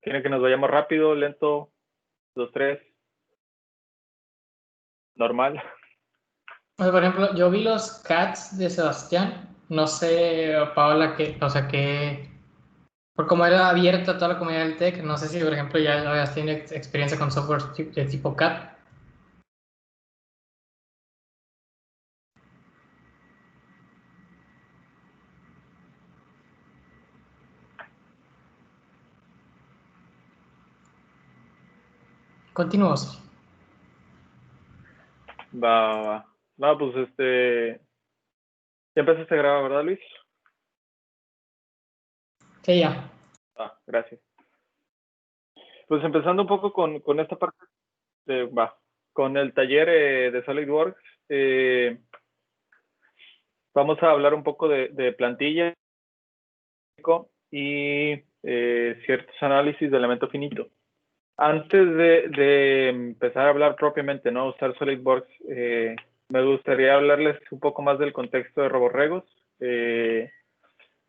¿Quieren que nos vayamos rápido, lento, 2, 3, normal? Por ejemplo, yo vi los Cats de Sebastián. No sé, Paola, o sea, por cómo era abierta toda la comunidad del tech, no sé si, por ejemplo, ya habías tenido experiencia con software de tipo CAT. Continuamos. Va. No, pues ya empezaste a grabar, ¿verdad, Luis? Sí, ya. Gracias. Pues empezando un poco con esta parte con el taller de SolidWorks, vamos a hablar un poco de plantilla y ciertos análisis de elemento finito. Antes de empezar a hablar propiamente, ¿no? Usar SolidWorks, me gustaría hablarles un poco más del contexto de RoboRegos.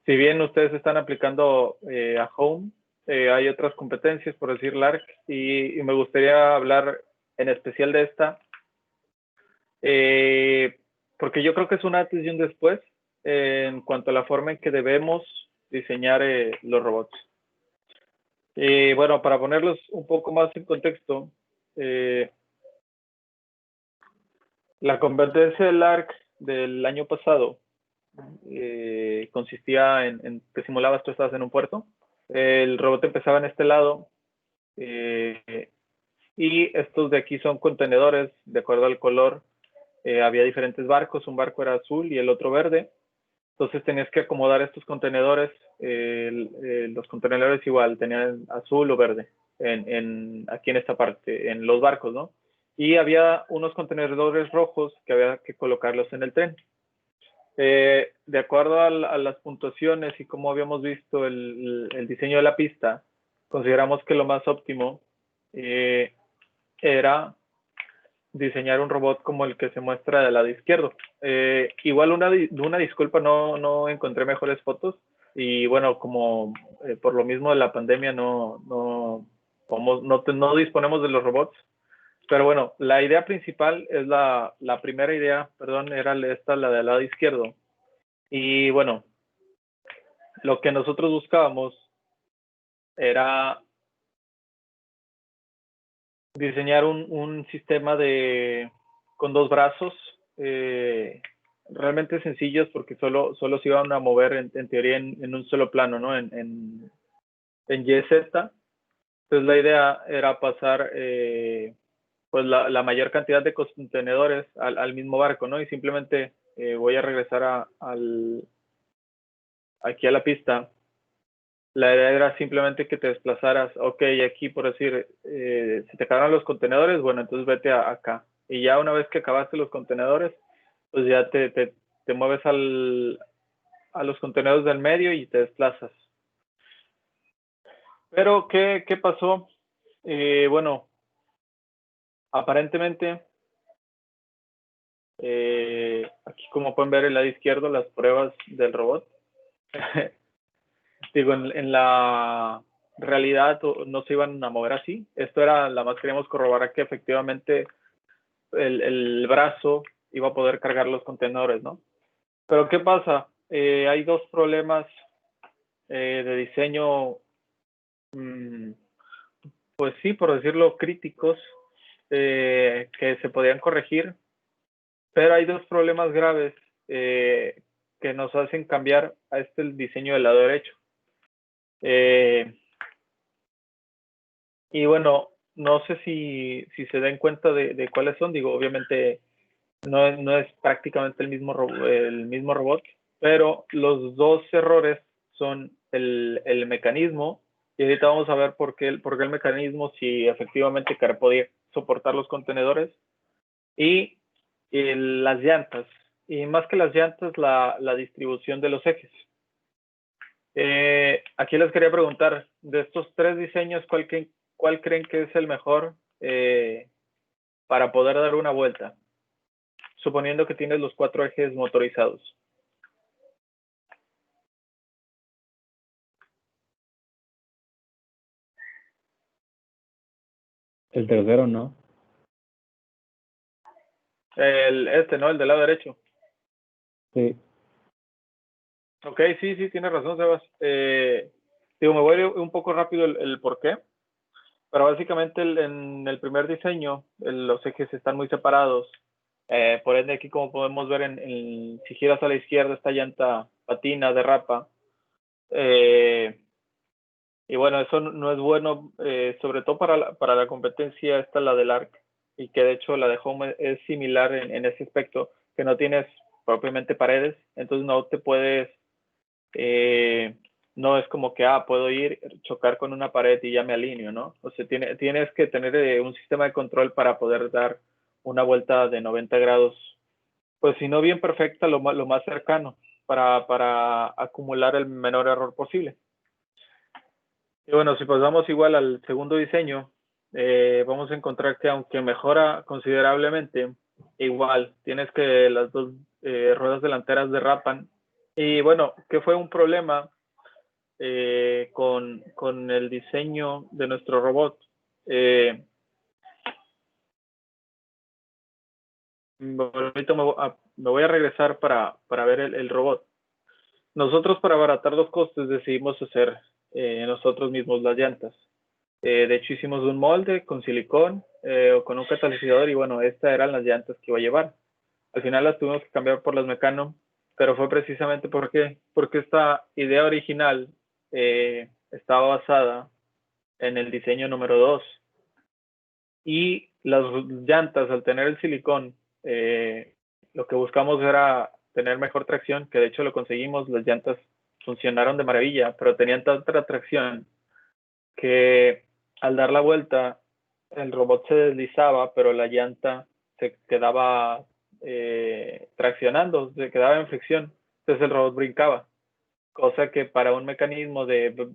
Si bien ustedes están aplicando a Home, hay otras competencias, por decir LARC, y me gustaría hablar en especial de esta, porque yo creo que es un antes y un después en cuanto a la forma en que debemos diseñar los robots. Bueno, para ponerlos un poco más en contexto, la competencia del ARC del año pasado consistía en que simulabas tú estabas en un puerto, el robot empezaba en este lado y estos de aquí son contenedores de acuerdo al color. Había diferentes barcos, un barco era azul y el otro verde, entonces tenías que acomodar estos contenedores, los contenedores igual tenían azul o verde aquí en esta parte, en los barcos, ¿no? Y había unos contenedores rojos que había que colocarlos en el tren. De acuerdo a las puntuaciones y como habíamos visto el diseño de la pista, consideramos que lo más óptimo era diseñar un robot como el que se muestra del lado izquierdo. Igual una disculpa, no encontré mejores fotos y bueno, como por lo mismo de la pandemia no disponemos de los robots, pero bueno, la idea principal es la primera idea, perdón, era esta, la del lado izquierdo. Y bueno, lo que nosotros buscábamos era diseñar un sistema con dos brazos realmente sencillos porque solo se iban a mover en teoría en un solo plano, ¿no? En YZ. Entonces la idea era pasar pues la mayor cantidad de contenedores al mismo barco, ¿no? Y simplemente voy a regresar aquí a la pista. La idea era simplemente que te desplazaras, ok, aquí por decir, si te acabaron los contenedores, bueno, entonces vete acá. Y ya una vez que acabaste los contenedores, pues ya te mueves a los contenedores del medio y te desplazas. Pero, ¿qué pasó? Bueno, aparentemente, aquí como pueden ver el lado izquierdo, las pruebas del robot. Digo, en la realidad no se iban a mover así. Esto era, la más queríamos corroborar que efectivamente el brazo iba a poder cargar los contenedores, ¿no? Pero ¿qué pasa? Hay dos problemas de diseño, pues sí, por decirlo, críticos, que se podían corregir, pero hay dos problemas graves que nos hacen cambiar a el diseño del lado derecho. Y bueno, no sé si se den cuenta de cuáles son. Digo, obviamente no es prácticamente el mismo robot, pero los dos errores son el mecanismo, y ahorita vamos a ver por qué el mecanismo, si efectivamente podía soportar los contenedores, y las llantas, y más que las llantas, la distribución de los ejes. Aquí les quería preguntar, de estos tres diseños, ¿cuál creen que es el mejor para poder dar una vuelta? Suponiendo que tienes los 4 ejes motorizados. El tercero no. ¿No? El del lado derecho. Sí. Ok, sí, tienes razón, Sebas. Me voy a ir un poco rápido el por qué, pero básicamente en el primer diseño los ejes están muy separados. Por ende, aquí como podemos ver, si giras a la izquierda, esta llanta patina, derrapa. Y bueno, eso no es bueno, sobre todo para la competencia, esta la del ARC, y que de hecho la de Home es similar en ese aspecto, que no tienes propiamente paredes, entonces no te puedes, no es como que, puedo ir, chocar con una pared y ya me alineo, ¿no? O sea, tienes que tener un sistema de control para poder dar una vuelta de 90 grados, pues si no bien perfecta, lo más cercano, para acumular el menor error posible. Y bueno, si pasamos igual al segundo diseño, vamos a encontrar que aunque mejora considerablemente, igual tienes que las dos ruedas delanteras derrapan. Y bueno, ¿qué fue un problema con el diseño de nuestro robot? Ahorita me voy a regresar para ver el robot. Nosotros, para abaratar los costes, decidimos hacer nosotros mismos las llantas. De hecho, hicimos un molde con silicón o con un catalizador y bueno, estas eran las llantas que iba a llevar. Al final las tuvimos que cambiar por las Meccano, pero fue precisamente porque esta idea original estaba basada en el diseño número 2 y las llantas, al tener el silicón, lo que buscamos era tener mejor tracción, que de hecho lo conseguimos. Las llantas funcionaron de maravilla, pero tenían tanta tracción que al dar la vuelta el robot se deslizaba, pero la llanta se quedaba traccionando, se quedaba en fricción, entonces el robot brincaba, cosa que para un mecanismo de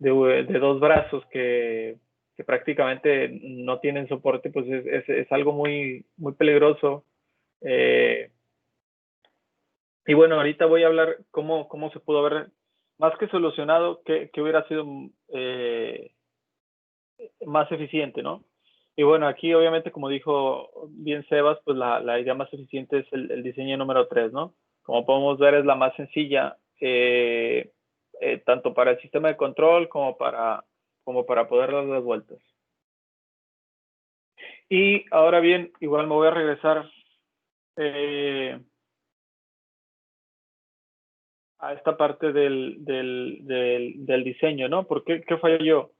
de dos brazos que prácticamente no tienen soporte, pues es algo muy peligroso. Y bueno, ahorita voy a hablar cómo se pudo haber, más que solucionado, que hubiera sido más eficiente, ¿no? Y bueno, aquí obviamente, como dijo bien Sebas, pues la idea más eficiente es el diseño número 3, ¿no? Como podemos ver, es la más sencilla, tanto para el sistema de control como para poder dar las vueltas. Y ahora bien, igual me voy a regresar a esta parte del diseño, ¿no? ¿Por qué falló?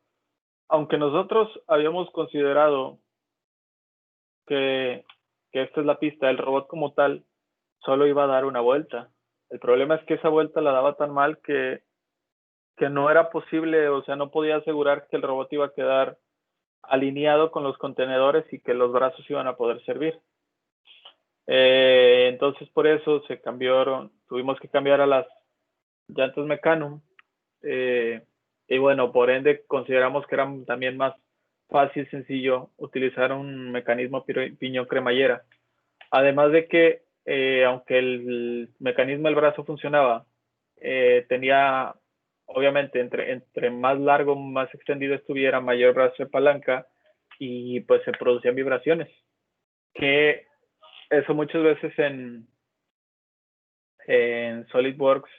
Aunque nosotros habíamos considerado que esta es la pista, el robot como tal solo iba a dar una vuelta. El problema es que esa vuelta la daba tan mal que no era posible, o sea, no podía asegurar que el robot iba a quedar alineado con los contenedores y que los brazos iban a poder servir. Entonces por eso tuvimos que cambiar a las llantas Mecanum, y bueno, por ende consideramos que era también más fácil, sencillo utilizar un mecanismo piñón cremallera. Además de que, aunque el mecanismo del brazo funcionaba, tenía, obviamente, entre más largo, más extendido estuviera, mayor brazo de palanca y pues se producían vibraciones. Que eso muchas veces en SolidWorks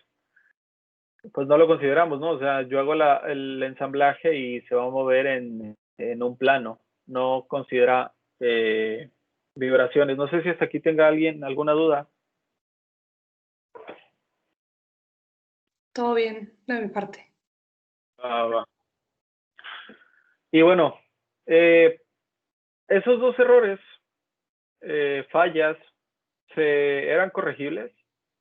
pues no lo consideramos, ¿no? O sea, yo hago el ensamblaje y se va a mover en un plano, no considera vibraciones. No sé si hasta aquí tenga alguien alguna duda. Todo bien, de mi parte. Va. Y bueno, esos dos errores, fallas, eran corregibles.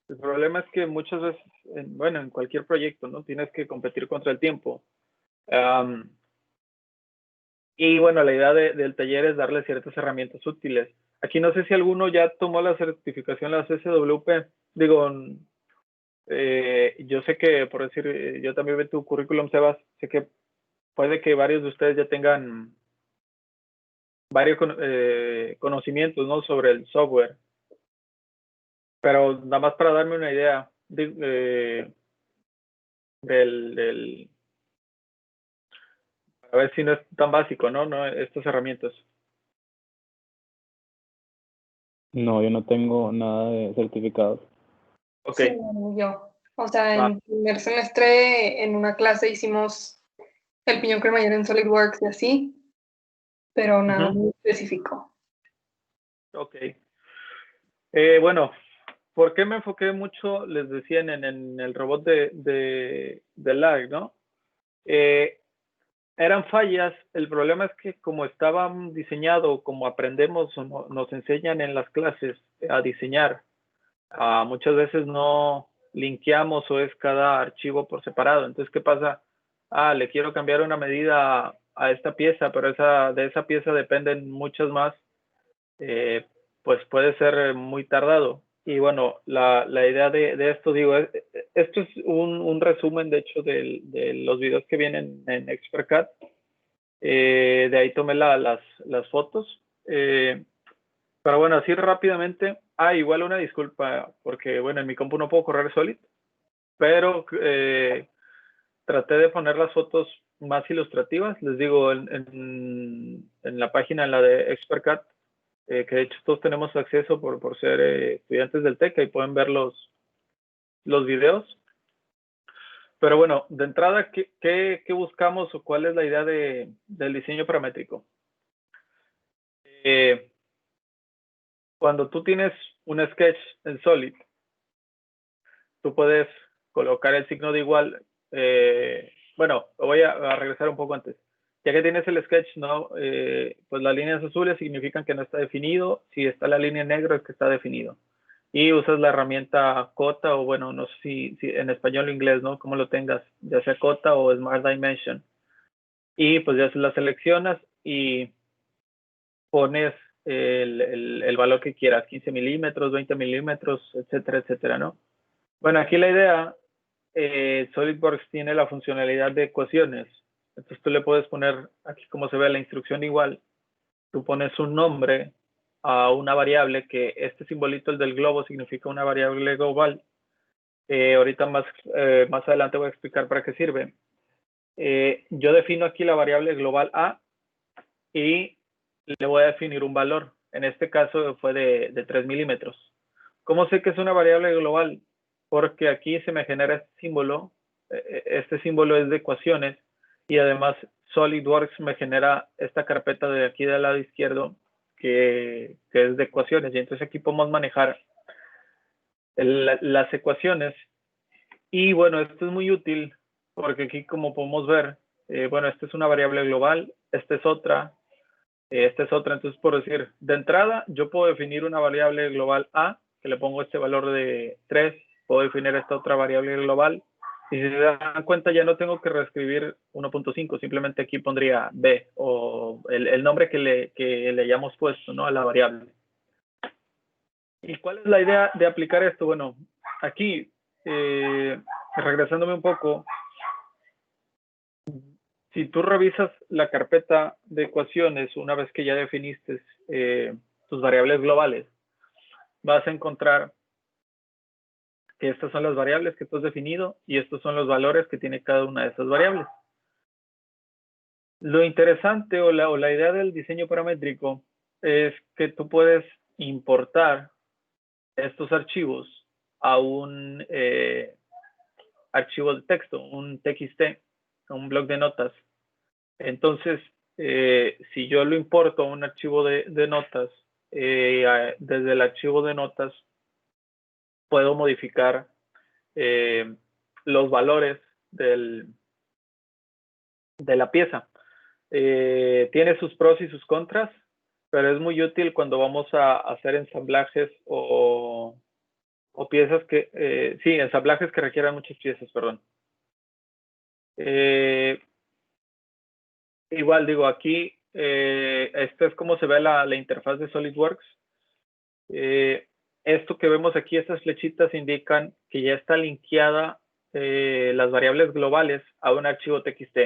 El problema es que muchas veces, bueno, en cualquier proyecto, ¿no? Tienes que competir contra el tiempo. Y bueno, la idea del taller es darle ciertas herramientas útiles. Aquí no sé si alguno ya tomó la certificación, la CSWP. Digo, yo sé que, por decir, yo también vi tu currículum, Sebas, sé que puede que varios de ustedes ya tengan varios conocimientos, ¿no? Sobre el software. Pero nada más para darme una idea del A ver si no es tan básico, ¿no? Estas herramientas. No, yo no tengo nada de certificados. Ok, Sí, no, yo. O sea, Va. en primer semestre en una clase hicimos el piñón cremallera en SolidWorks y así, pero nada Ujú. muy específico. Ok. Bueno, ¿por qué me enfoqué mucho, les decía, en el robot de lag, ¿no? Eran fallas. El problema es que como estaba diseñado, como aprendemos o nos enseñan en las clases a diseñar, muchas veces no linkeamos o es cada archivo por separado. Entonces, ¿qué pasa? Le quiero cambiar una medida a esta pieza, pero de esa pieza dependen muchas más. Pues puede ser muy tardado. Y bueno, la idea de esto, digo, esto es un resumen, de hecho, de los videos que vienen en ExpertCAD. De ahí tomé las fotos. Pero bueno, así rápidamente. Igual una disculpa, porque bueno, en mi compu no puedo correr Solid, pero traté de poner las fotos más ilustrativas. Les digo, en la página, en la de ExpertCAD, que de hecho todos tenemos acceso por ser estudiantes del TEC, y pueden ver los videos. Pero bueno, de entrada, ¿qué buscamos o cuál es la idea del diseño paramétrico? Cuando tú tienes un sketch en Solid, tú puedes colocar el signo de igual. Bueno, voy a regresar un poco antes. Ya que tienes el sketch, ¿no? Pues las líneas azules significan que no está definido. Si está la línea en negro es que está definido. Y usas la herramienta Cota, o bueno, no sé si en español o inglés, ¿no? Como lo tengas, ya sea Cota o Smart Dimension. Y pues ya la seleccionas y pones el valor que quieras, 15 milímetros, 20 milímetros, etcétera, etcétera, ¿no? Bueno, aquí la idea, SolidWorks tiene la funcionalidad de ecuaciones. Entonces tú le puedes poner, aquí como se ve la instrucción igual, tú pones un nombre a una variable, que este simbolito, el del globo, significa una variable global. Ahorita más adelante voy a explicar para qué sirve. Yo defino aquí la variable global A y le voy a definir un valor. En este caso fue de 3 milímetros. ¿Cómo sé que es una variable global? Porque aquí se me genera este símbolo. Este símbolo es de ecuaciones, y además SolidWorks me genera esta carpeta de aquí del lado izquierdo que es de ecuaciones, y entonces aquí podemos manejar las ecuaciones. Y bueno, esto es muy útil porque aquí, como podemos ver, bueno, esta es una variable global, esta es otra, entonces por decir, de entrada yo puedo definir una variable global A, que le pongo este valor de 3, puedo definir esta otra variable global, y si se dan cuenta ya no tengo que reescribir 1.5, simplemente aquí pondría B, o el nombre que le hayamos puesto, ¿no?, a la variable. ¿Y cuál es la idea de aplicar esto? Bueno, aquí, regresándome un poco, si tú revisas la carpeta de ecuaciones una vez que ya definiste tus variables globales, vas a encontrar que estas son las variables que tú has definido y estos son los valores que tiene cada una de esas variables. Lo interesante o la idea del diseño paramétrico es que tú puedes importar estos archivos a un archivo de texto, un TXT, un bloc de notas. Entonces, si yo lo importo a un archivo de notas, desde el archivo de notas puedo modificar los valores de la pieza. Tiene sus pros y sus contras, pero es muy útil cuando vamos a hacer ensamblajes o piezas que, sí, ensamblajes que requieran muchas piezas, perdón. Igual digo, aquí, esto es como se ve la interfaz de SolidWorks. Esto que vemos aquí, estas flechitas indican que ya está linkeada las variables globales a un archivo TXT.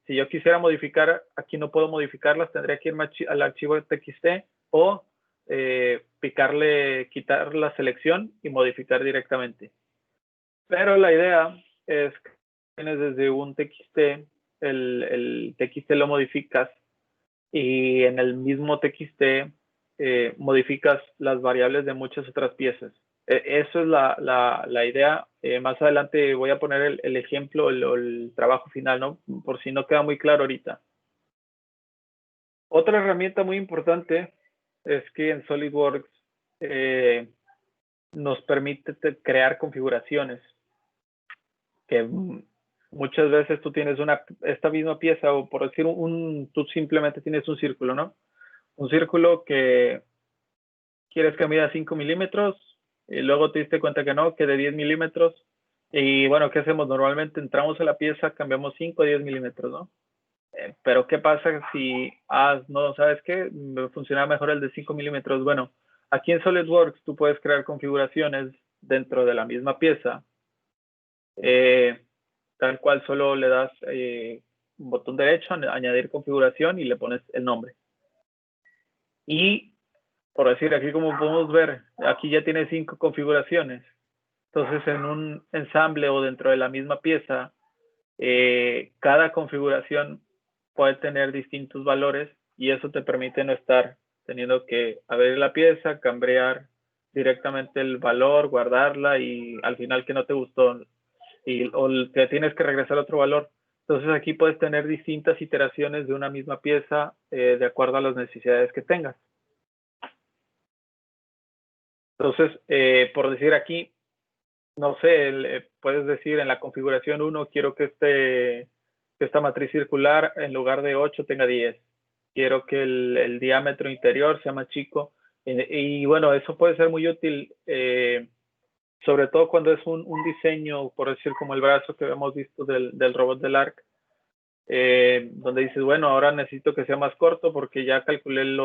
Si yo quisiera modificar, aquí no puedo modificarlas, tendría que irme al archivo TXT o picarle, quitar la selección y modificar directamente. Pero la idea es que tienes desde un TXT el TXT lo modificas y en el mismo TXT modificas las variables de muchas otras piezas. Eso es la idea. Más adelante voy a poner el ejemplo, el trabajo final, ¿no? Por si no queda muy claro ahorita. Otra herramienta muy importante es que en SolidWorks nos permite crear configuraciones que muchas veces tú tienes esta misma pieza, o por decir tú simplemente tienes un círculo, ¿no? Un círculo que quieres que mida 5 milímetros y luego te diste cuenta que no, que de 10 milímetros. Y bueno, ¿qué hacemos? Normalmente entramos a la pieza, cambiamos 5 a 10 milímetros, ¿no? Pero ¿qué pasa si, no, ¿sabes qué? Me funciona mejor el de 5 milímetros. Bueno, aquí en SolidWorks tú puedes crear configuraciones dentro de la misma pieza, tal cual solo le das un botón derecho, añadir configuración y le pones el nombre. Y por decir, aquí como podemos ver, aquí ya tiene 5 configuraciones. Entonces en un ensamble o dentro de la misma pieza, cada configuración puede tener distintos valores y eso te permite no estar teniendo que abrir la pieza, cambiar directamente el valor, guardarla y al final que no te gustó o te tienes que regresar a otro valor. Entonces aquí puedes tener distintas iteraciones de una misma pieza de acuerdo a las necesidades que tengas. Entonces, por decir aquí, no sé, puedes decir en la configuración 1, quiero que esta matriz circular en lugar de 8 tenga 10. Quiero que el diámetro interior sea más chico. Y bueno, eso puede ser muy útil, sobre todo cuando es un diseño, por decir, como el brazo que hemos visto del robot del ARC, donde dices, bueno, ahora necesito que sea más corto porque ya calculé el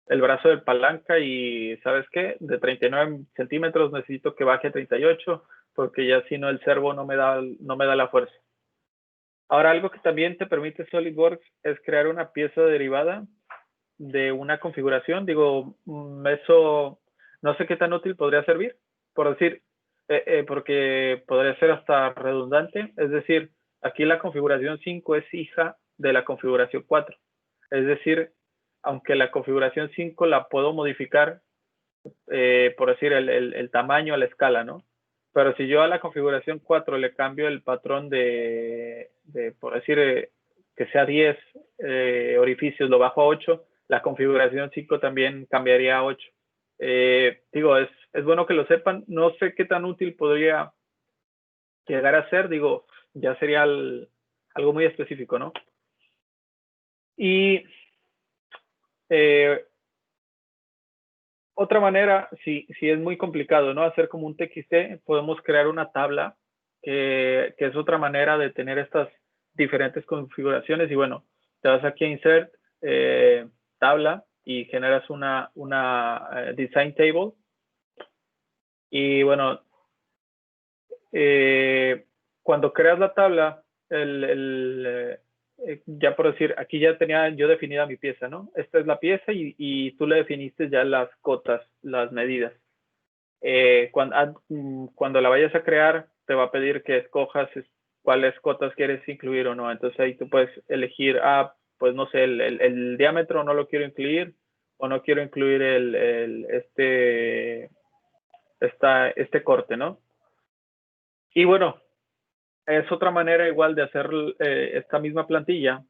brazo de palanca y ¿sabes qué? De 39 centímetros necesito que baje a 38 porque ya si no el servo no me da la fuerza. Ahora, algo que también te permite SolidWorks es crear una pieza derivada de una configuración. Digo, eso no sé qué tan útil podría servir, por decir, porque podría ser hasta redundante. Es decir, aquí la configuración 5 es hija de la configuración 4. Es decir, aunque la configuración 5 la puedo modificar, por decir, el tamaño a la escala, ¿no? Pero si yo a la configuración 4 le cambio el patrón por decir, que sea 10 orificios, lo bajo a 8, la configuración 5 también cambiaría a 8. Digo, es bueno que lo sepan. No sé qué tan útil podría llegar a ser. Digo, ya sería algo muy específico, ¿no? Y otra manera, si es muy complicado, ¿no? Hacer como un TXT, podemos crear una tabla que es otra manera de tener estas diferentes configuraciones. Y bueno, te vas aquí a Insert, tabla, y generas una Design Table. Y bueno, cuando creas la tabla, ya por decir, aquí ya tenía yo definida mi pieza, ¿no? Esta es la pieza y tú le definiste ya las cotas, las medidas. Cuando la vayas a crear, te va a pedir que escojas cuáles cotas quieres incluir o no. Entonces ahí tú puedes elegir, pues no sé, el diámetro no lo quiero incluir o no quiero incluir este corte, ¿no? Y bueno, es otra manera igual de hacer esta misma plantilla.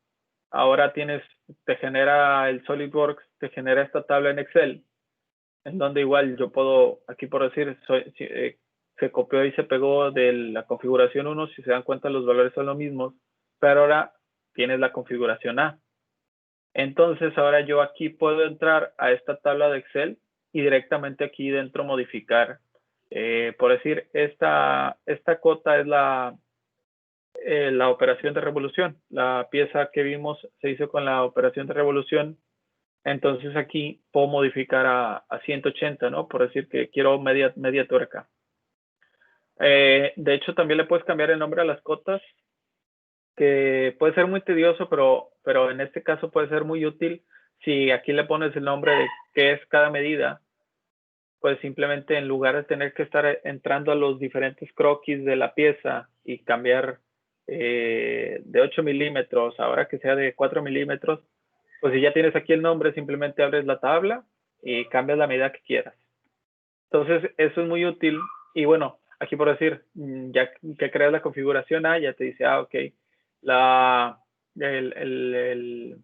Ahora te genera el SolidWorks, te genera esta tabla en Excel, en donde igual yo puedo, aquí por decir, se copió y se pegó de la configuración 1, si se dan cuenta los valores son los mismos, pero ahora tienes la configuración A. Entonces ahora yo aquí puedo entrar a esta tabla de Excel y directamente aquí dentro modificar. Por decir, esta cota es la operación de revolución. La pieza que vimos se hizo con la operación de revolución. Entonces aquí puedo modificar a 180, ¿no? Por decir que quiero media tuerca. De hecho, también le puedes cambiar el nombre a las cotas, que puede ser muy tedioso, pero en este caso puede ser muy útil. Si aquí le pones el nombre de qué es cada medida, pues simplemente en lugar de tener que estar entrando a los diferentes croquis de la pieza y cambiar de 8 milímetros, ahora que sea de 4 milímetros, pues si ya tienes aquí el nombre, simplemente abres la tabla y cambias la medida que quieras. Entonces, eso es muy útil. Y bueno, aquí por decir, ya que creas la configuración A, ya te dice, ok, el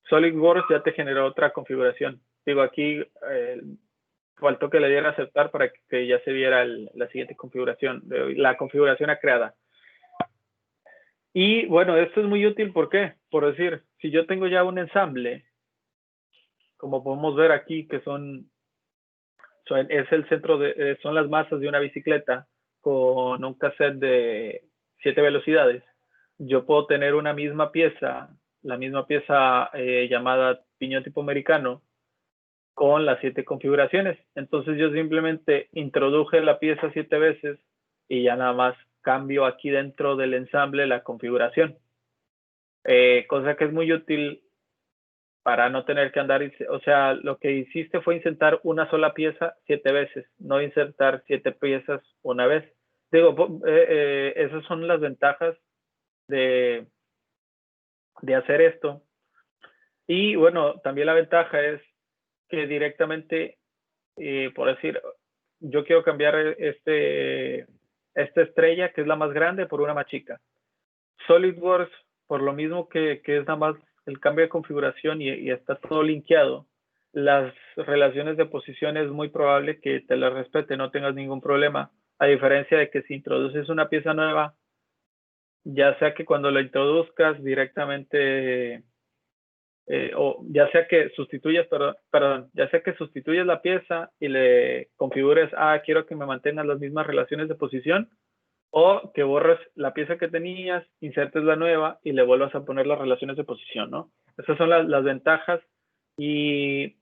SolidWorks ya te generó otra configuración. Digo, aquí faltó que le diera a aceptar para que ya se viera la siguiente configuración, la configuración a creada. Y bueno, esto es muy útil, ¿por qué? Por decir, si yo tengo ya un ensamble, como podemos ver aquí, que es el centro son las masas de una bicicleta con un cassette de 7 velocidades, yo puedo tener una misma pieza, la misma pieza llamada piñón tipo americano, con las 7 configuraciones. Entonces yo simplemente introduje la pieza 7 veces y ya nada más cambio aquí dentro del ensamble la configuración. Cosa que es muy útil para no tener que andar, o sea, lo que hiciste fue insertar una sola pieza 7 veces, no insertar 7 piezas una vez. Digo, esas son las ventajas de hacer esto. Y bueno, también la ventaja es que directamente, por decir, yo quiero cambiar esta estrella, que es la más grande, por una más chica. SolidWorks, por lo mismo que es nada más el cambio de configuración y está todo linkeado, las relaciones de posición es muy probable que te las respete, no tengas ningún problema, a diferencia de que si introduces una pieza nueva, ya sea que cuando la introduzcas directamente, o ya sea que sustituyas, perdón, ya sea que sustituyes la pieza y le configures, quiero que me mantengan las mismas relaciones de posición, o que borres la pieza que tenías, insertes la nueva y le vuelvas a poner las relaciones de posición, ¿no? Esas son las ventajas y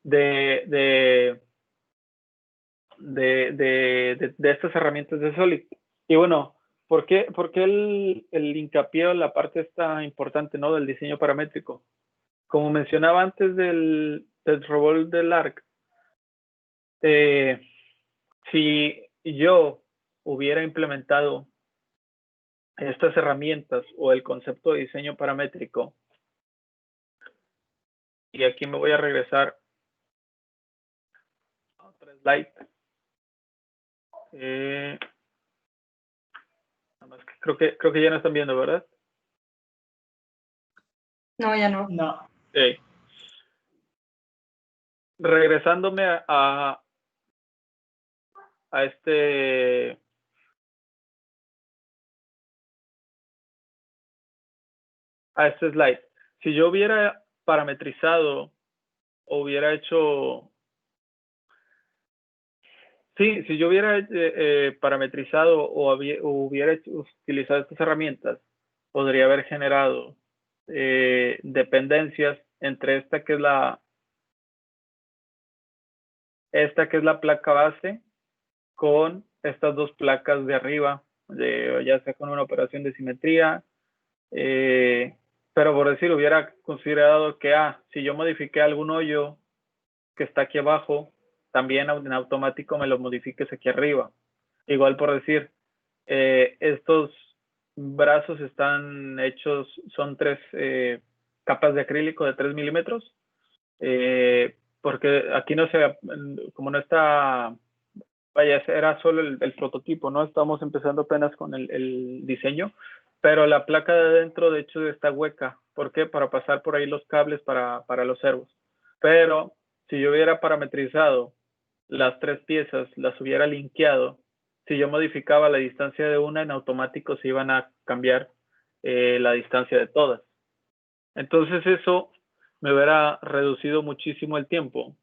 de estas herramientas de Solid. Y bueno, ¿por qué el hincapié o la parte está importante, ¿no? Del diseño paramétrico? Como mencionaba antes del robot del ARC, si yo hubiera implementado estas herramientas o el concepto de diseño paramétrico, y aquí me voy a regresar a otra slide. Nada más que creo que ya no están viendo, ¿verdad? No, ya no. No. Okay. Regresándome a este slide. Si yo hubiera parametrizado o hubiera hecho... Sí, si yo hubiera parametrizado o hubiera utilizado estas herramientas, podría haber generado dependencias entre esta que es la placa base con estas dos placas de arriba, ya sea con una operación de simetría, pero por decir, hubiera considerado que si yo modifiqué algún hoyo que está aquí abajo, también en automático me lo modifiques aquí arriba. Igual por decir, estos brazos están hechos, son 3 capas de acrílico de 3 milímetros, porque aquí no se, como no está, vaya, era solo el prototipo, ¿no? Estamos empezando apenas con el diseño, pero la placa de adentro, de hecho, está hueca. ¿Por qué? Para pasar por ahí los cables para los servos. Pero si yo hubiera parametrizado las 3 piezas, las hubiera linkeado, si yo modificaba la distancia de una, en automático se iban a cambiar la distancia de todas. Entonces eso me hubiera reducido muchísimo el tiempo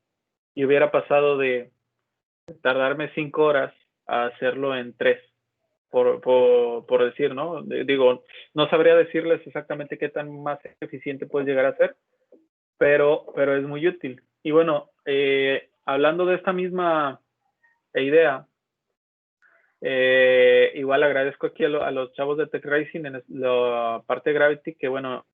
y hubiera pasado de tardarme 5 horas a hacerlo en 3, por decir, ¿no? Digo, no sabría decirles exactamente qué tan más eficiente puedes llegar a ser, pero es muy útil. Y bueno, hablando de esta misma idea, igual agradezco aquí a los chavos de Tech Racing en la parte de Gravity, que bueno,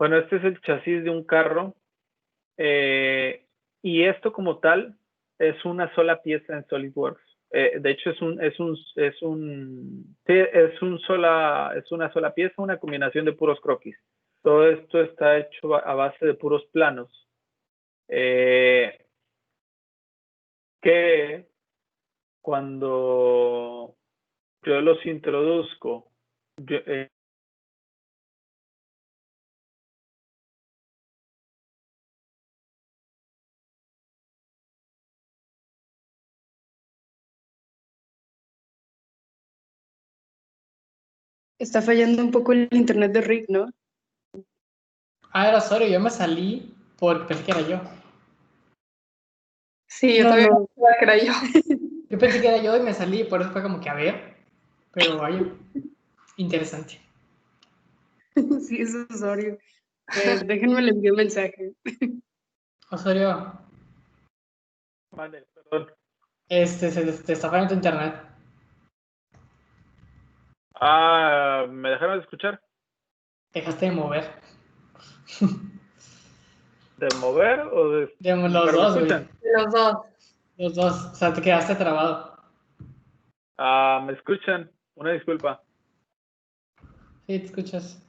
Bueno, este es el chasis de un carro. Y esto como tal es una sola pieza en SolidWorks. De hecho, es una sola pieza, una combinación de puros croquis. Todo esto está hecho a base de puros planos. Que cuando yo los introduzco, Está fallando un poco el internet de Rick, ¿no? Ah, era Osorio, yo me salí porque pensé que era yo. Sí, yo No, también no. pensaba que era yo. Yo pensé que era yo y me salí, por eso fue como que a ver. Pero vaya, interesante. Sí, es Osorio. Déjenme le envío un mensaje. Osorio, vale, perdón. se te está fallando tu internet. ¿Me dejaron de escuchar? Dejaste de mover. ¿De mover o de...? Digamos, los ¿Pero me dos, güey. escuchan? Los dos. Los dos. O sea, te quedaste trabado. ¿Me escuchan? Una disculpa. Sí, te escuchas.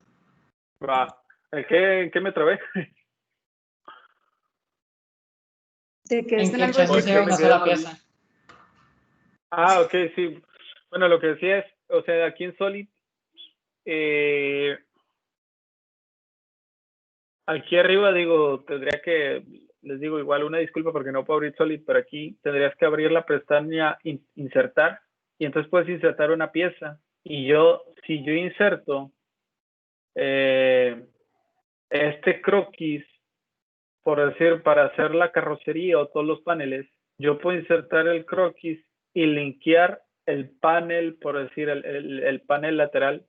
Va. ¿En qué me trabé? ¿Te quedaste En en que el algo de chasis ¿Por sea qué Crick? me una quedé sola dormido? pieza. Ok, sí. Bueno, lo que decía es, o sea, aquí en Solid, aquí arriba digo, les digo igual una disculpa porque no puedo abrir Solid, pero aquí tendrías que abrir la pestaña insertar y entonces puedes insertar una pieza. Y si yo inserto este croquis, por decir, para hacer la carrocería o todos los paneles, yo puedo insertar el croquis y linkear el panel, por decir, el panel lateral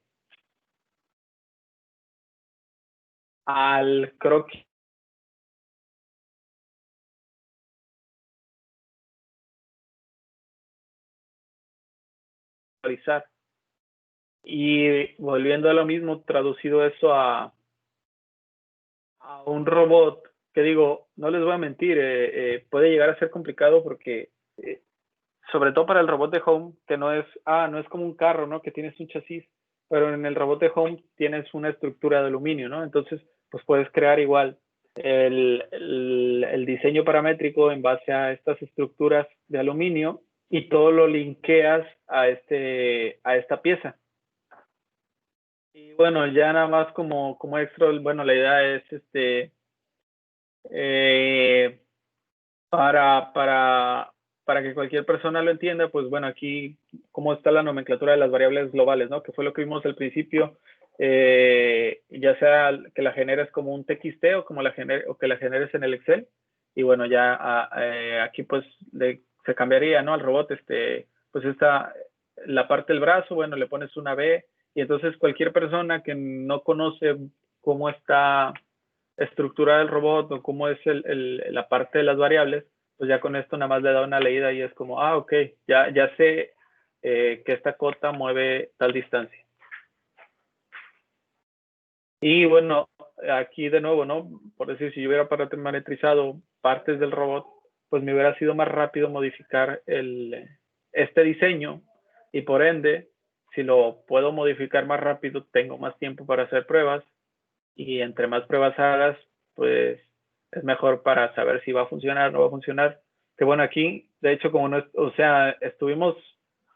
al croquis. Y volviendo a lo mismo, traducido eso a un robot, que digo, no les voy a mentir, puede llegar a ser complicado porque, sobre todo para el robot de Home, que no es como un carro, ¿no? Que tienes un chasis, pero en el robot de Home tienes una estructura de aluminio, ¿no? Entonces, pues puedes crear igual el diseño paramétrico en base a estas estructuras de aluminio y todo lo linkeas a esta pieza. Y bueno, ya nada más como extra, bueno, la idea es para que cualquier persona lo entienda, pues bueno, aquí cómo está la nomenclatura de las variables globales, ¿no? Que fue lo que vimos al principio, ya sea que la generes como un TXT o que la generes en el Excel. Y bueno, ya aquí pues se cambiaría, ¿no? Al robot, pues la parte del brazo, bueno, le pones una B y entonces cualquier persona que no conoce cómo está estructurada el robot o cómo es la parte de las variables, pues ya con esto nada más le da una leída y es como, ok, ya sé que esta cota mueve tal distancia. Y bueno, aquí de nuevo, ¿no? Por decir, si yo hubiera parametrizado partes del robot, pues me hubiera sido más rápido modificar este diseño y por ende, si lo puedo modificar más rápido, tengo más tiempo para hacer pruebas y entre más pruebas hagas, pues es mejor para saber si va a funcionar o no va a funcionar. Que bueno, aquí, de hecho, como no, o sea, estuvimos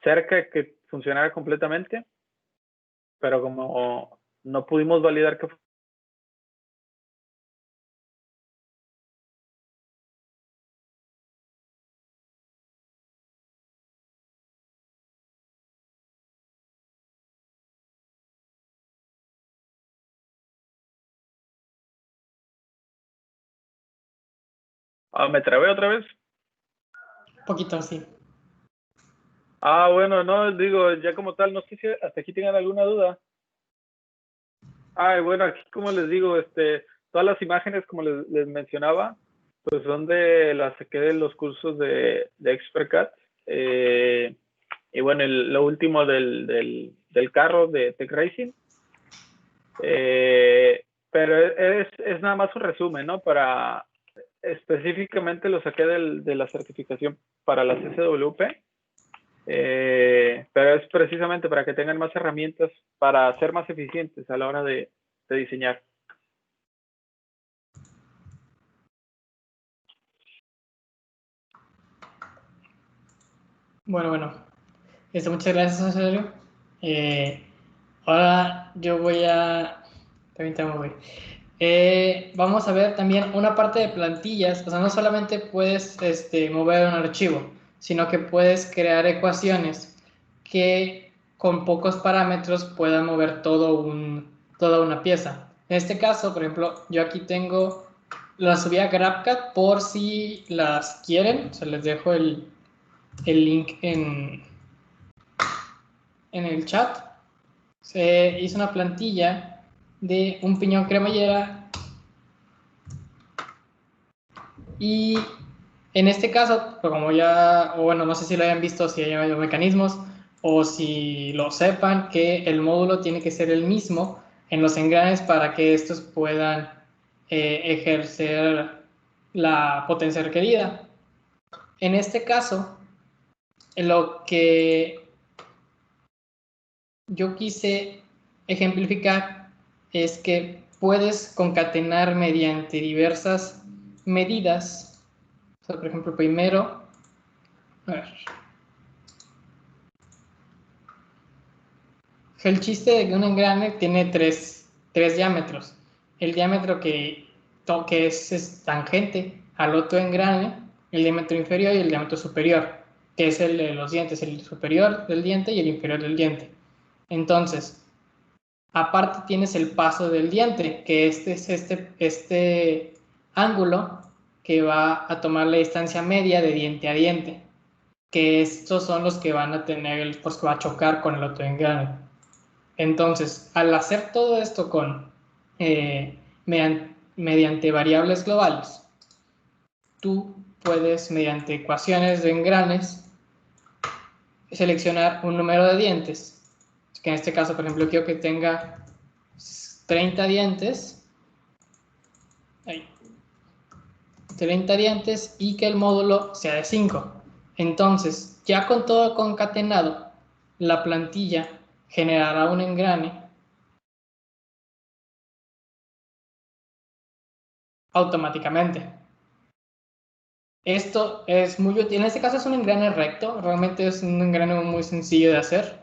cerca de que funcionara completamente, pero como no pudimos validar que me trabé otra vez. Un poquito, sí. Bueno, no, digo, ya como tal, no sé si hasta aquí tengan alguna duda. Bueno, aquí como les digo, todas las imágenes, como les mencionaba, pues son de las saqué de los cursos de ExpertCAD. Y bueno, lo último del carro de Tech Racing. pero es nada más un resumen, ¿no? Para específicamente lo saqué de la certificación para la CCWP, pero es precisamente para que tengan más herramientas para ser más eficientes a la hora de diseñar. Bueno. Muchas gracias, Sergio. Ahora yo voy a... Permítame, güey. Vamos a ver también una parte de plantillas. O sea, no solamente puedes mover un archivo, sino que puedes crear ecuaciones que con pocos parámetros puedan mover toda una pieza. En este caso, por ejemplo, yo aquí tengo... Las subí a GrabCAD por si las quieren. O sea, les dejo el link en el chat. Se hizo una plantilla de un piñón cremallera y en este caso, como ya, o bueno, no sé si lo hayan visto, si hay mecanismos o si lo sepan, que el módulo tiene que ser el mismo en los engranes para que estos puedan ejercer la potencia requerida. En este caso, lo que yo quise ejemplificar es que puedes concatenar mediante diversas medidas. O sea, por ejemplo, primero, a ver, el chiste de que un engrane tiene tres diámetros. El diámetro que es tangente al otro engrane, el diámetro inferior y el diámetro superior, que es el de los dientes, el superior del diente y el inferior del diente. Entonces, aparte tienes el paso del diente, que es este ángulo que va a tomar la distancia media de diente a diente, que estos son los que van a tener, pues que va a chocar con el otro engrane. Entonces, al hacer todo esto mediante variables globales, tú puedes, mediante ecuaciones de engranes, seleccionar un número de dientes, que en este caso, por ejemplo, quiero que tenga 30 dientes, 30 dientes y que el módulo sea de 5. Entonces, ya con todo concatenado, la plantilla generará un engrane automáticamente. Esto es muy útil. En este caso es un engrane recto, realmente es un engrane muy sencillo de hacer.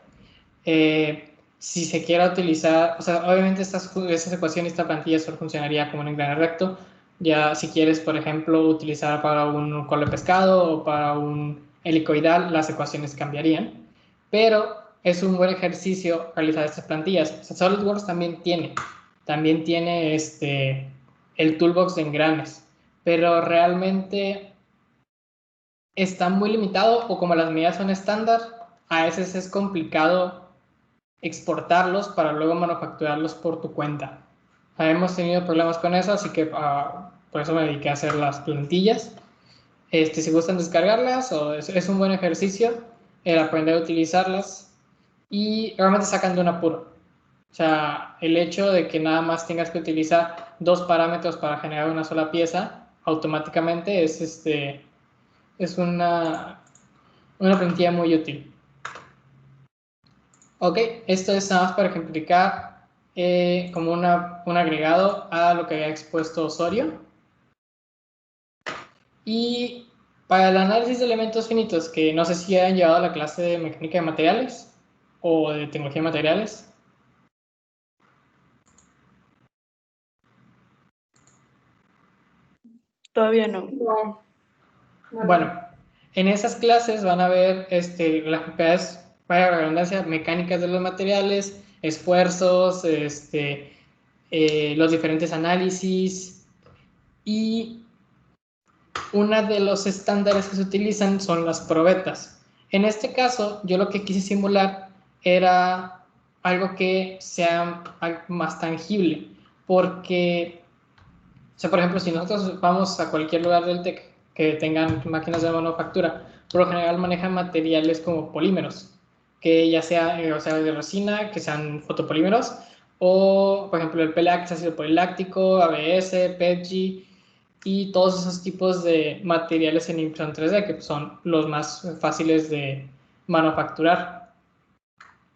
Si se quiera utilizar, o sea, obviamente esas ecuaciones, esta plantilla solo funcionaría como un engrane recto. Ya si quieres, por ejemplo, utilizar para un cola de pescado o para un helicoidal, las ecuaciones cambiarían. Pero es un buen ejercicio realizar estas plantillas. O sea, SolidWorks también tiene el toolbox de engranes, pero realmente está muy limitado, o como las medidas son estándar, a veces es complicado exportarlos para luego manufacturarlos por tu cuenta. Hemos tenido problemas con eso, así que por eso me dediqué a hacer las plantillas. Si gustan descargarlas, es un buen ejercicio el aprender a utilizarlas y realmente sacan de un apuro. O sea, el hecho de que nada más tengas que utilizar 2 parámetros para generar una sola pieza, automáticamente es una plantilla muy útil. Ok, esto es nada más para ejemplificar como un agregado a lo que había expuesto Osorio. Y para el análisis de elementos finitos, que no sé si hayan llevado la clase de mecánica de materiales o de tecnología de materiales. Todavía no. No. Bueno, en esas clases van a ver las propiedades, para la redundancia, mecánicas de los materiales, esfuerzos, los diferentes análisis, y uno de los estándares que se utilizan son las probetas. En este caso, yo lo que quise simular era algo que sea más tangible, porque, o sea, por ejemplo, si nosotros vamos a cualquier lugar del TEC que tengan máquinas de manufactura, por lo general manejan materiales como polímeros, que ya sea, de resina, que sean fotopolímeros, o por ejemplo el PLA, que es ácido poliláctico, ABS, PETG, y todos esos tipos de materiales en impresión 3D, que son los más fáciles de manufacturar.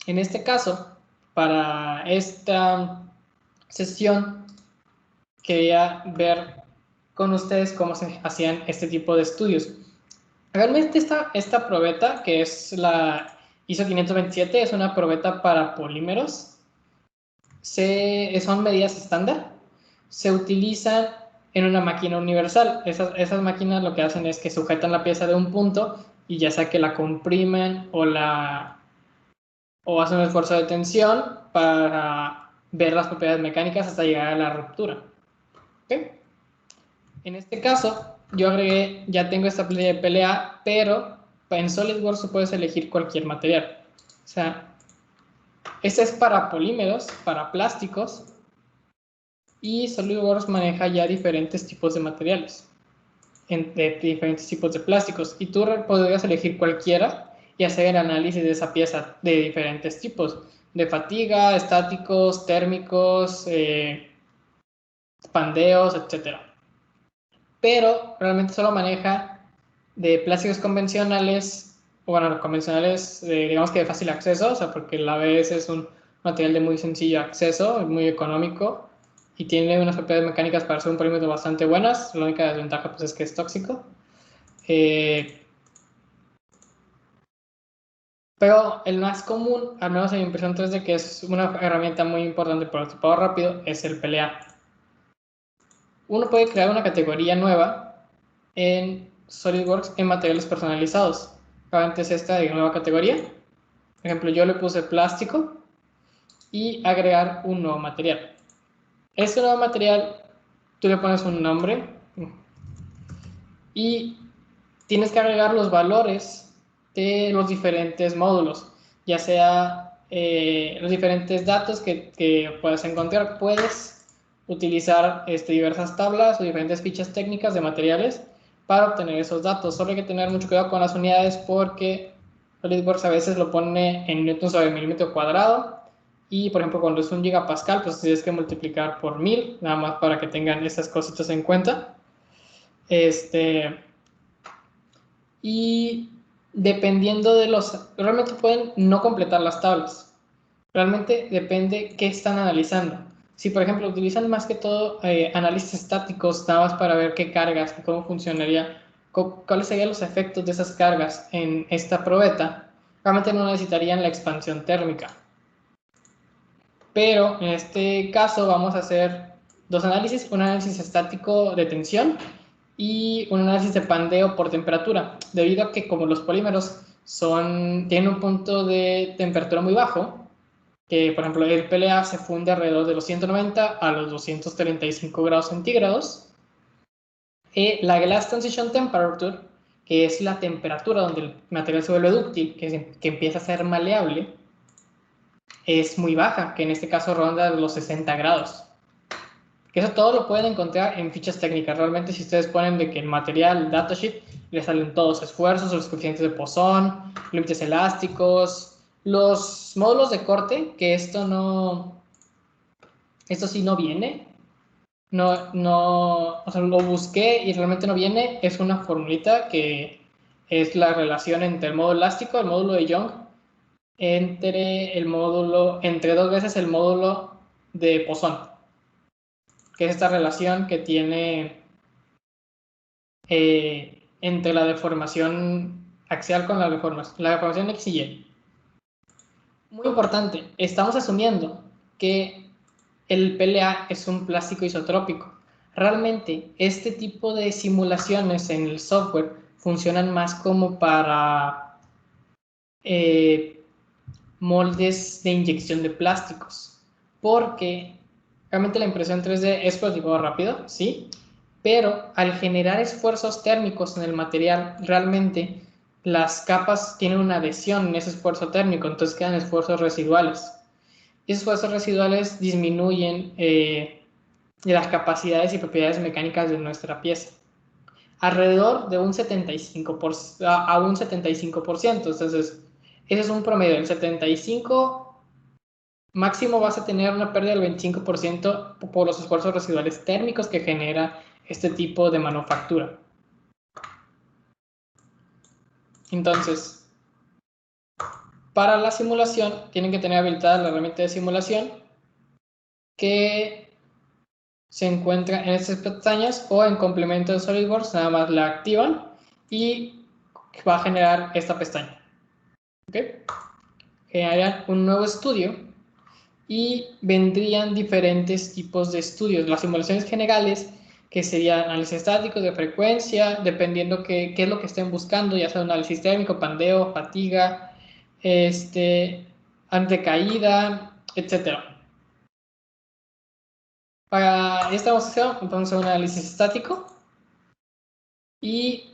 En este caso, para esta sesión, quería ver con ustedes cómo se hacían este tipo de estudios. Realmente esta probeta, que es la ISO 527, es una probeta para polímeros. Son medidas estándar. Se utilizan en una máquina universal. Esas máquinas lo que hacen es que sujetan la pieza de un punto y ya sea que la comprimen o hacen un esfuerzo de tensión para ver las propiedades mecánicas hasta llegar a la ruptura. ¿Okay? En este caso, yo agregué, ya tengo esta playa de PLA, pero en SolidWorks puedes elegir cualquier material. O sea, este es para polímeros, para plásticos, y SolidWorks maneja ya diferentes tipos de materiales, de diferentes tipos de plásticos, y tú podrías elegir cualquiera y hacer el análisis de esa pieza de diferentes tipos, de fatiga, estáticos, térmicos, pandeos, etc. Pero realmente solo maneja de plásticos convencionales, bueno, convencionales, digamos que de fácil acceso, o sea, porque el ABS es un material de muy sencillo acceso, muy económico, y tiene unas propiedades mecánicas para ser un polímero bastante buenas. La única desventaja pues, es que es tóxico. Pero el más común, al menos en impresión 3D, que es una herramienta muy importante para el tipado rápido, es el PLA. Uno puede crear una categoría nueva en SolidWorks en materiales personalizados. Antes esta de nueva categoría. Por ejemplo, yo le puse plástico y agregar un nuevo material. Este nuevo material, tú le pones un nombre y tienes que agregar los valores de los diferentes módulos, ya sea los diferentes datos que puedas encontrar. Puedes utilizar diversas tablas o diferentes fichas técnicas de materiales para obtener esos datos. Solo hay que tener mucho cuidado con las unidades porque SolidWorks a veces lo pone en newtons sobre milímetro cuadrado, y por ejemplo cuando es 1 gigapascal pues tienes que multiplicar por 1000, nada más para que tengan estas cositas en cuenta. Y dependiendo de realmente pueden no completar las tablas. Realmente depende qué están analizando. Si por ejemplo utilizan más que todo análisis estáticos, nada más para ver qué cargas, cómo funcionaría, cuáles serían los efectos de esas cargas en esta probeta, realmente no necesitarían la expansión térmica. Pero en este caso vamos a hacer dos análisis, un análisis estático de tensión y un análisis de pandeo por temperatura, debido a que como los polímeros tienen un punto de temperatura muy bajo, que por ejemplo el PLA se funde alrededor de los 190 a los 235 grados centígrados, la Glass Transition Temperature, que es la temperatura donde el material se vuelve dúctil, que empieza a ser maleable, es muy baja, que en este caso ronda los 60 grados. Que eso todo lo pueden encontrar en fichas técnicas. Realmente si ustedes ponen de que el material datasheet, les salen todos esfuerzos, los coeficientes de Poisson, límites elásticos, los módulos de corte, que esto sí no viene. O sea, lo busqué y realmente no viene. Es una formulita que es la relación entre el módulo elástico, el módulo de Young, entre dos veces el módulo de Poisson, que es esta relación que tiene entre la deformación axial con la deformación X y Y. Muy importante, estamos asumiendo que el PLA es un plástico isotrópico. Realmente, este tipo de simulaciones en el software funcionan más como para moldes de inyección de plásticos, porque realmente la impresión 3D es prototipo rápido, sí, pero al generar esfuerzos térmicos en el material, realmente las capas tienen una adhesión en ese esfuerzo térmico, entonces quedan esfuerzos residuales. Y esos esfuerzos residuales disminuyen las capacidades y propiedades mecánicas de nuestra pieza. Alrededor de un 75%, a un 75%, entonces ese es un promedio, el 75 máximo vas a tener una pérdida del 25% por los esfuerzos residuales térmicos que genera este tipo de manufactura. Entonces, para la simulación, tienen que tener habilitada la herramienta de simulación que se encuentra en estas pestañas o en complemento de SolidWorks, nada más la activan y va a generar esta pestaña. ¿Okay? Generarán un nuevo estudio y vendrían diferentes tipos de estudios. Las simulaciones generales, que serían análisis estático de frecuencia, dependiendo qué es lo que estén buscando, ya sea un análisis térmico, pandeo, fatiga, antecaída, etc. Para esta demostración vamos a hacer un análisis estático y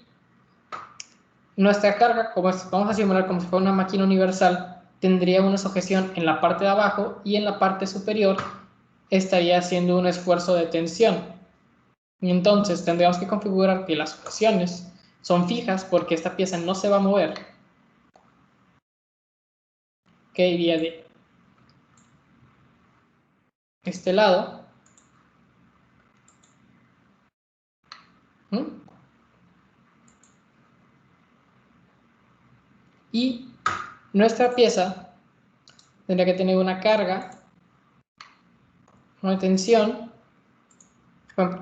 nuestra carga, como vamos a simular como si fuera una máquina universal, tendría una sujeción en la parte de abajo y en la parte superior estaría haciendo un esfuerzo de tensión. Y entonces tendríamos que configurar que las sujeciones son fijas porque esta pieza no se va a mover. Que iría de este lado. Y nuestra pieza tendría que tener una carga, una tensión.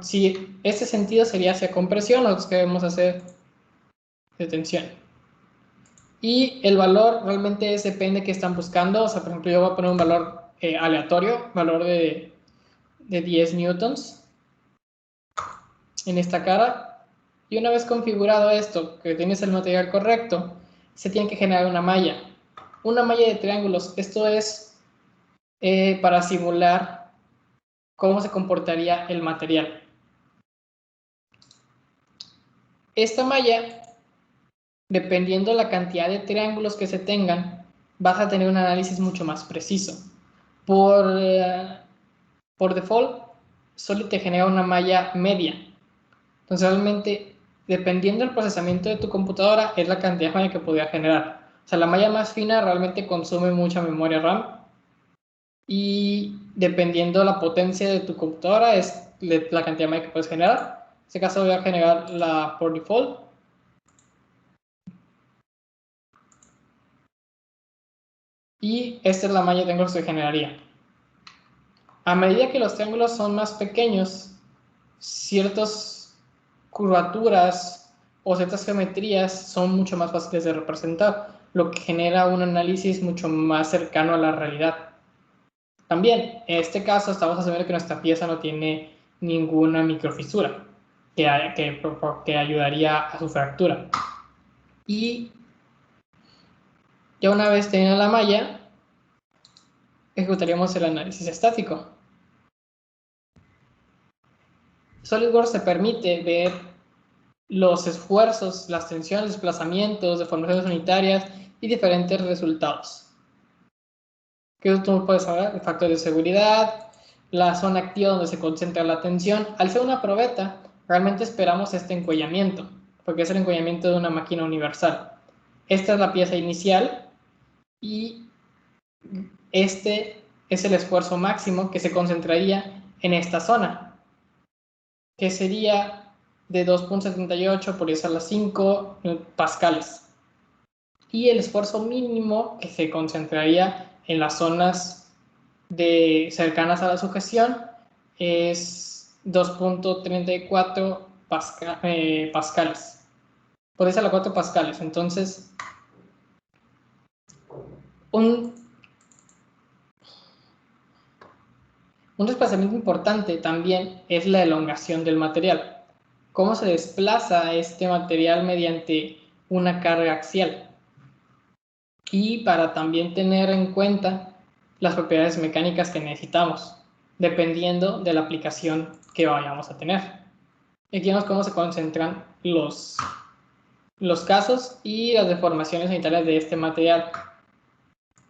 Si este sentido sería hacia compresión, nosotros queremos hacer de tensión. Y el valor realmente depende de qué están buscando. O sea, por ejemplo, yo voy a poner un valor aleatorio, valor de 10 newtons en esta cara. Y una vez configurado esto, que tienes el material correcto, se tiene que generar una malla. Una malla de triángulos. Esto es para simular cómo se comportaría el material. Esta malla, dependiendo de la cantidad de triángulos que se tengan, vas a tener un análisis mucho más preciso. Por default, Solid te genera una malla media. Entonces, realmente, dependiendo del procesamiento de tu computadora, es la cantidad de malla que podría generar. O sea, la malla más fina realmente consume mucha memoria RAM. Y dependiendo de la potencia de tu computadora, es la cantidad de malla que puedes generar. En este caso, voy a generar la por default. Y esta es la malla de triángulos que generaría. A medida que los triángulos son más pequeños, ciertas curvaturas o ciertas geometrías son mucho más fáciles de representar, lo que genera un análisis mucho más cercano a la realidad. También, en este caso, estamos asumiendo que nuestra pieza no tiene ninguna microfisura que ayudaría a su fractura. Y ya una vez teniendo la malla, ejecutaríamos el análisis estático. SolidWorks te permite ver los esfuerzos, las tensiones, desplazamientos, deformaciones unitarias y diferentes resultados. ¿Qué tú puedes saber? El factor de seguridad, la zona activa donde se concentra la tensión. Al ser una probeta, realmente esperamos este encuellamiento, porque es el encuellamiento de una máquina universal. Esta es la pieza inicial y este es el esfuerzo máximo que se concentraría en esta zona, que sería de 2.78 por 10 a la 5 pascales. Y el esfuerzo mínimo que se concentraría en las zonas cercanas a la sujeción es 2.34 pascales. Por 10 a la 4 pascales. Entonces, un desplazamiento importante también es la elongación del material. Cómo se desplaza este material mediante una carga axial. Y para también tener en cuenta las propiedades mecánicas que necesitamos, dependiendo de la aplicación que vayamos a tener. Aquí vemos cómo se concentran los casos y las deformaciones sanitarias de este material.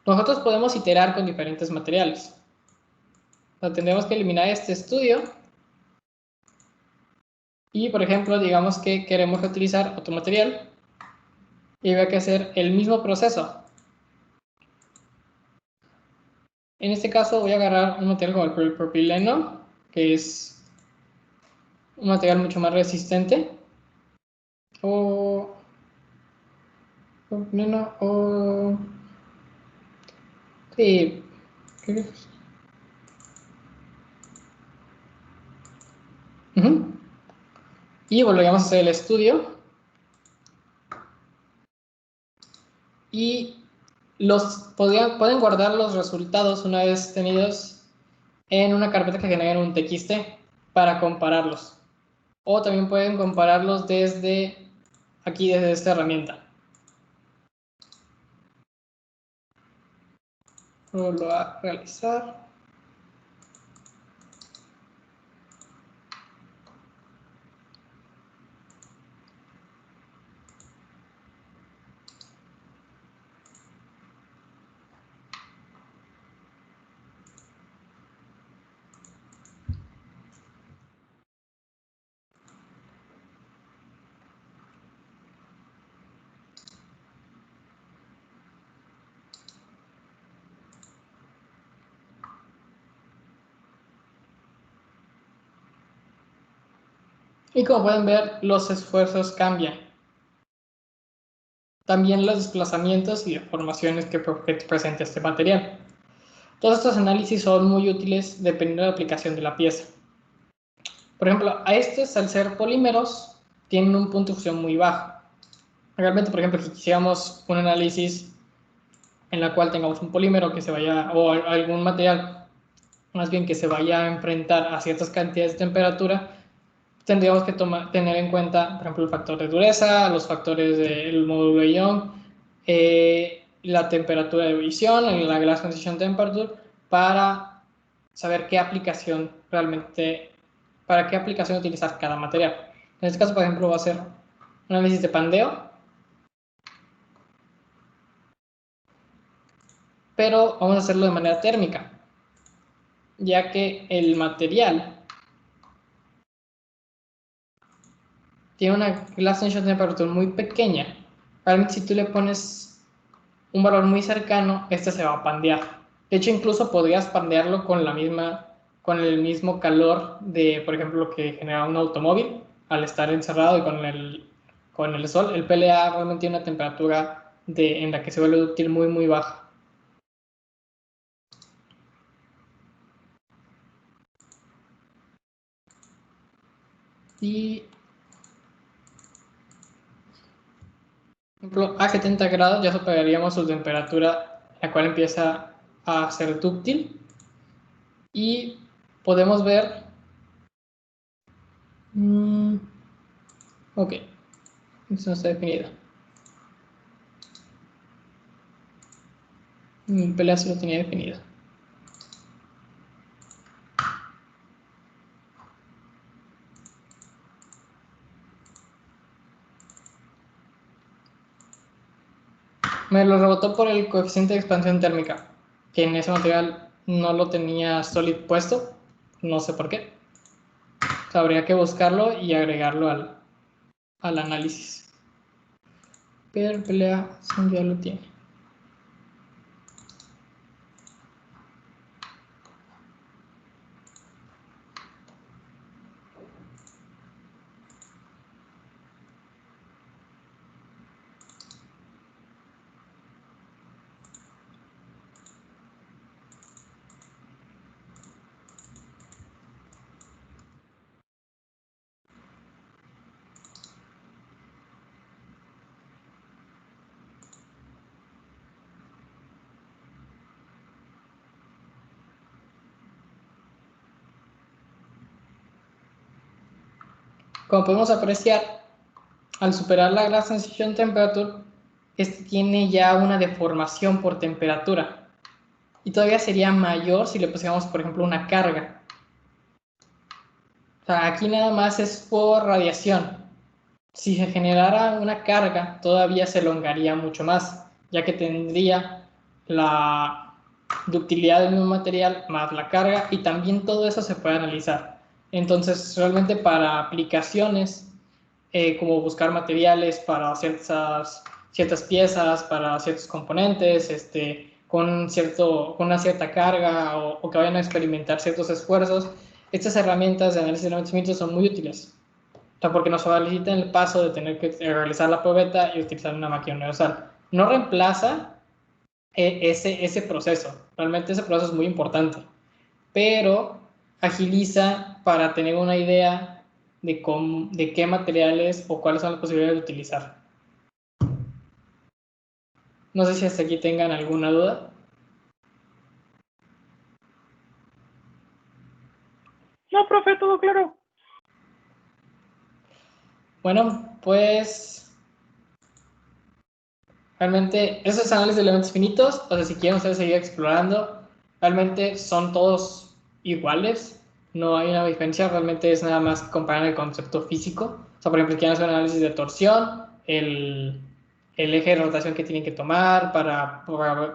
Nosotros podemos iterar con diferentes materiales. Tendremos que eliminar este estudio y, por ejemplo, digamos que queremos utilizar otro material y hay que hacer el mismo proceso. en este caso voy a agarrar un material como el propileno, que es un material mucho más resistente. Sí, y volvemos a hacer el estudio y pueden guardar los resultados una vez tenidos en una carpeta que generen un TXT para compararlos, o también pueden compararlos desde aquí, desde esta herramienta. Lo voy a realizar. Y como pueden ver, los esfuerzos cambian. También los desplazamientos y deformaciones que presenta este material. Todos estos análisis son muy útiles dependiendo de la aplicación de la pieza. Por ejemplo, a estos, al ser polímeros, tienen un punto de fusión muy bajo. Realmente, por ejemplo, si quisiéramos un análisis en la cual tengamos un polímero que se vaya, o algún material, más bien que se vaya a enfrentar a ciertas cantidades de temperatura, tendríamos que tener en cuenta, por ejemplo, el factor de dureza, los factores del módulo de Young, la temperatura de ebullición, la glass transition temperature, para saber qué aplicación realmente, para qué aplicación utilizar cada material. En este caso, por ejemplo, va a ser un análisis de pandeo, pero vamos a hacerlo de manera térmica, ya que el material tiene una glass transition temperature muy pequeña. Realmente, si tú le pones un valor muy cercano, este se va a pandear. De hecho, incluso podrías pandearlo con el mismo calor de, por ejemplo, lo que genera un automóvil al estar encerrado y con el sol. El PLA realmente tiene una temperatura en la que se vuelve dúctil muy, muy baja. Y, por ejemplo, a 70 grados ya superaríamos su temperatura, la cual empieza a ser dúctil. Y podemos ver... ok, eso no está definido. Mi pelea sí lo tenía definido. Me lo rebotó por el coeficiente de expansión térmica, que en ese material no lo tenía Solid puesto, no sé por qué. O sea, habría que buscarlo y agregarlo al análisis. Pero el pelea ya lo tiene. Como podemos apreciar, al superar la glass transition temperature, este tiene ya una deformación por temperatura. Y todavía sería mayor si le pusiéramos, por ejemplo, una carga. O sea, aquí nada más es por radiación. Si se generara una carga, todavía se elongaría mucho más, ya que tendría la ductilidad del mismo material más la carga, y también todo eso se puede analizar. Entonces, realmente para aplicaciones como buscar materiales para ciertas piezas, para ciertos componentes, con una cierta carga o que vayan a experimentar ciertos esfuerzos, estas herramientas de análisis de elementos finitos son muy útiles. O sea, porque nos facilitan el paso de tener que realizar la probeta y utilizar una máquina universal. No reemplaza ese proceso. Realmente ese proceso es muy importante. Pero agiliza para tener una idea de qué materiales o cuáles son las posibilidades de utilizar. No sé si hasta aquí tengan alguna duda. No, profe, todo claro. Bueno, pues realmente esos análisis de elementos finitos, o sea, si quieren ustedes seguir explorando, realmente son todos iguales, no hay una diferencia, realmente es nada más comparar el concepto físico. O sea, por ejemplo, si quieren hacer un análisis de torsión, el eje de rotación que tienen que tomar para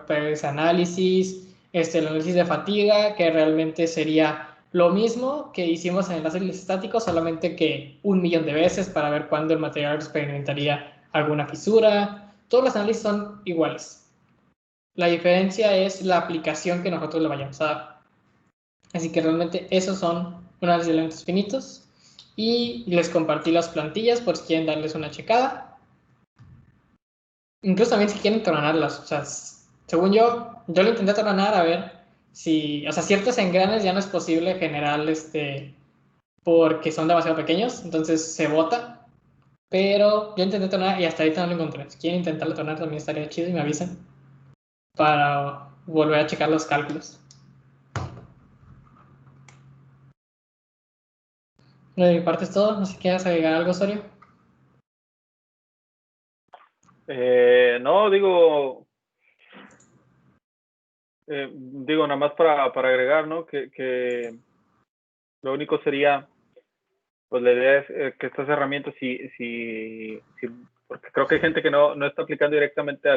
ese análisis, el análisis de fatiga, que realmente sería lo mismo que hicimos en el análisis estático, solamente que 1.000.000 de veces para ver cuándo el material experimentaría alguna fisura. Todos los análisis son iguales. La diferencia es la aplicación que nosotros le vayamos a dar. Así que realmente esos son unos elementos finitos. Y les compartí las plantillas por si quieren darles una checada. Incluso también si quieren tronarlas. O sea, según yo lo intenté tronar a ver si, o sea, ciertos engranes ya no es posible generar porque son demasiado pequeños, entonces se bota. Pero yo intenté tronar y hasta ahorita no lo encontré. Si quieren intentarlo tronar también estaría chido y me avisan para volver a checar los cálculos. De mi parte es todo. No sé si quieres agregar algo, Osorio. No, digo, nada más para agregar, ¿no? Que lo único sería, pues la idea es que estas herramientas, porque creo que hay gente que no está aplicando directamente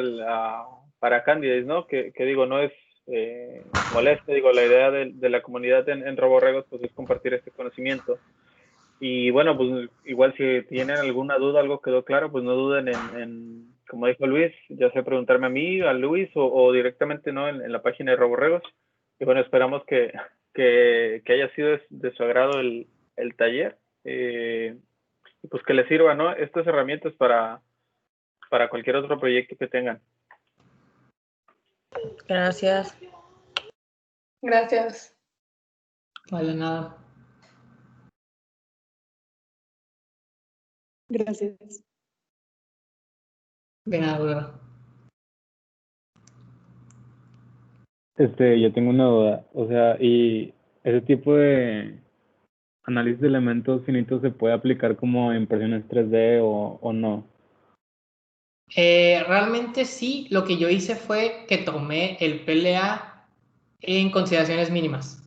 para candidates, ¿no? Que digo, no es molesto, digo, la idea de la comunidad en RoboRegos, pues es compartir este conocimiento. Y bueno, pues igual si tienen alguna duda, algo quedó claro, pues no duden como dijo Luis, ya sea preguntarme a mí, a Luis o directamente, ¿no? En la página de RoboRegos. Y bueno, esperamos que haya sido de su agrado el taller. Y pues que les sirva, ¿no? Estas herramientas para cualquier otro proyecto que tengan. Gracias. Gracias. Vale, nada. Gracias. De nada, duda. Yo tengo una duda, o sea, ¿y ese tipo de análisis de elementos finitos se puede aplicar como en impresiones 3D o no? Realmente sí, lo que yo hice fue que tomé el PLA en consideraciones mínimas.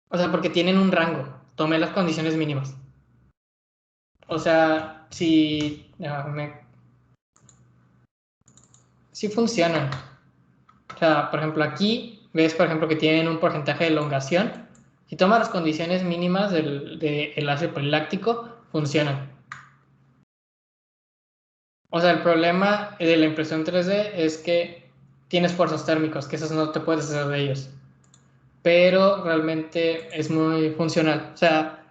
O sea, porque tienen un rango. Tomé las condiciones mínimas. O sea, sí funcionan. O sea, por ejemplo, aquí ves, por ejemplo, que tienen un porcentaje de elongación. Si tomas las condiciones mínimas del ácido poliláctico, funcionan. O sea, el problema de la impresión 3D es que tienes fuerzas térmicos, que esos no te puedes hacer de ellos. Pero realmente es muy funcional. O sea,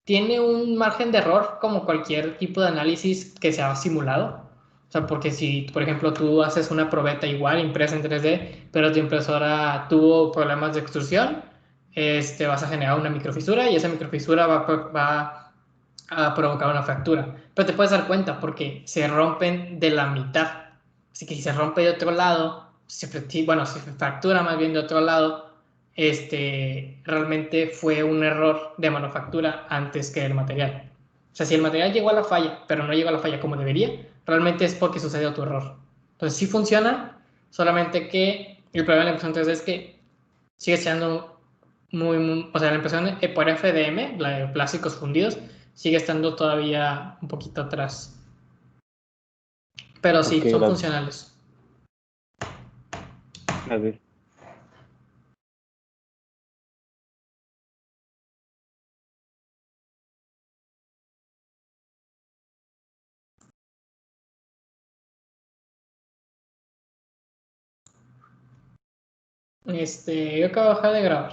tiene un margen de error como cualquier tipo de análisis que sea simulado. O sea, porque si, por ejemplo, tú haces una probeta igual impresa en 3D, pero tu impresora tuvo problemas de extrusión, vas a generar una microfisura y esa microfisura va a provocar una fractura. Pero te puedes dar cuenta porque se rompen de la mitad. Así que si se rompe de otro lado, bueno, si se fractura más bien de otro lado, realmente fue un error de manufactura antes que el material. O sea, si el material llegó a la falla, pero no llegó a la falla como debería, realmente es porque sucedió tu error. Entonces sí funciona, solamente que el problema de la impresión 3D es que sigue siendo o sea, la impresión por FDM, la de plásticos fundidos, sigue estando todavía un poquito atrás. Pero sí, Ok, son gracias. funcionales. Gracias. Yo acabo de dejar de grabar.